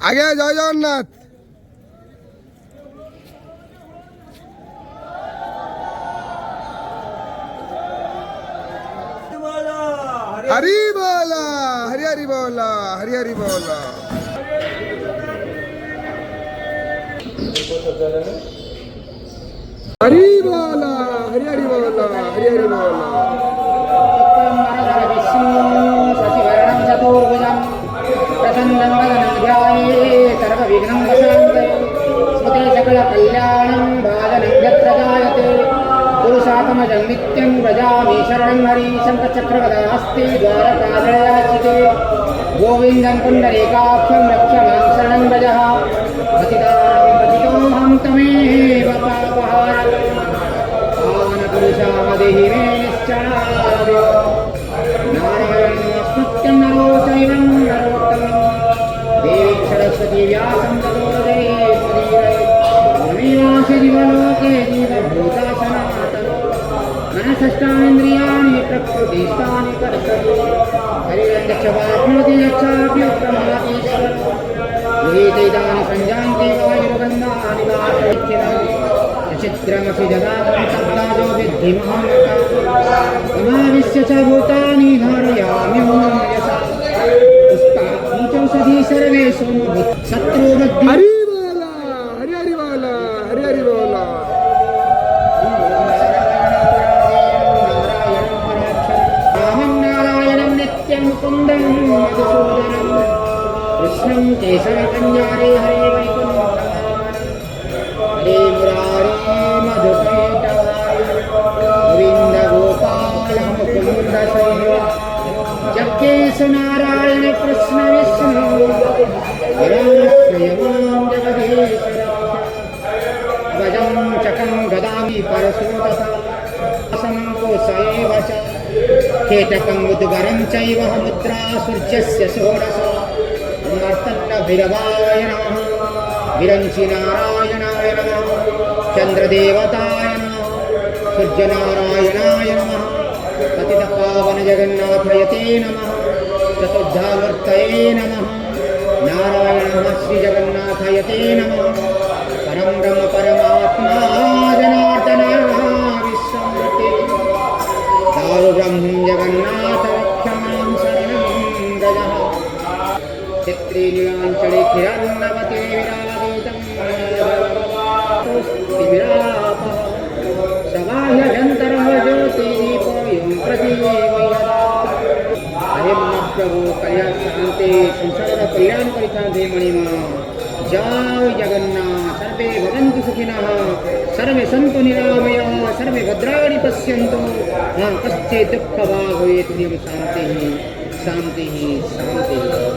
আগে জয় জগন্নাথ। हरी बोला, हरी हरी बोला, हरी हरी बोला। हरी बोला, हरी हरी बोला, हरी हरी बोला। नित्यं व्रजामि शरणं हरि शङ्खचक्रगदास्ति द्वारकाजयाचिते गोविन्दं पुण्डरीकाख्यं रक्ष मां शरणं व्रजः पतितोऽहं तमेव पापहार पावनपुरुषामदेहि मे निश्चलादि नारायणं स्मृत्यं नरो चैवं नरोत्तमं देवी सरस्वती व्यासं ततो हृदये जीवलोके जीवभूता सनातनो मनसष्टान्द्रियाणि प्रकृतिस्थानि कर्तव्य हरिरञ्जक्षवाप्नोति यक्षाभ्युत्तमातीश्वर गृहीतैतानि सञ्जान्ति वायुर्गन्धानि वासयित्यनं चित्रमपि जगातं शब्दाजो विद्धि महामतामाविश्य च भूतानि धारयामि यशा पुष्पाणि चौषधी सर्वे सोमभूत शत्रुबुद्धि। हरी बोला, हरी हरी बोला, हरी हरी बोला। मुकुंदं मधुसूदनं कृष्णं केशवकन्यारे हरे वैकुण्ठं हरे मुरारे मधुकैटवारि गोविन्द गोपाल मुकुन्द शैव जगदीश नारायण कृष्ण विष्णु हरश्रियमां जगदीश भजं चकं गदामि परशोदता समङ्कोशैव च केटकं उद्गरं चैव मुद्रा सूर्यस्य षोडश भैरवाय नमः विरंचि नारायणाय नमः चन्द्रदेवताय नमः सूर्यनारायणाय नमः पतितपावन जगन्नाथयते नमः चतुर्धामूर्तये नमः नारायणः श्रीजगन्नाथयते नमः परं ब्रह्म परमात्मा जनार्दन विश्वमूर्ति ब्रह्म जगन्नाथ रक्षमां शरणं व्रजः चित्रीलीलाञ्चले किरन्नवते विराजितं विरापः सबाह्यजन्तरः ज्योतिदीपोऽयं प्रदीपयदा। हरे महाप्रभु कल्याण शान्ते संसार कल्याण परिचान्दे मणिमा जय जगन्नाथ। सर्वे भवन्तु सुखिनः, सर्वे सन्तु निरामयाः, सर्वे भद्राणि पश्यन्तु मा कश्चित् दुःखभाग् भवेत्। शान्तिः शान्तिः शान्तिः।